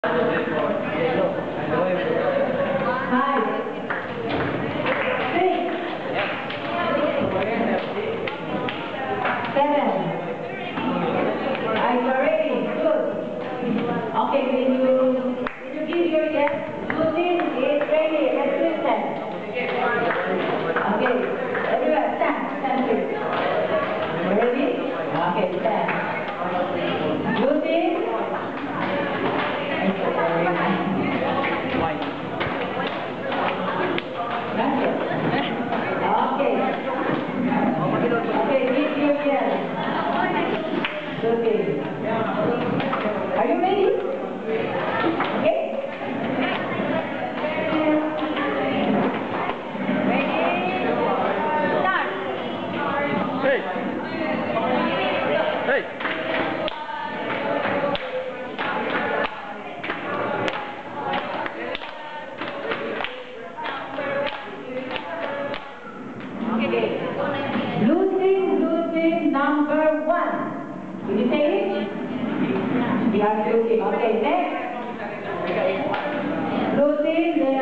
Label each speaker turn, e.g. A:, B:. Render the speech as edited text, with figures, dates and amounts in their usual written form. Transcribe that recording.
A: Okay, when you give your yes, Lucy is ready. Let's listen. Okay, everyone stand please. Ready? Okay, stand. Lucy. Okay. Okay, give your yes. Lucy. Are you ready? Okay?
B: Hey! Hey!
A: Losing number 1. Did you say it? We are losing. Okay, next. Losing,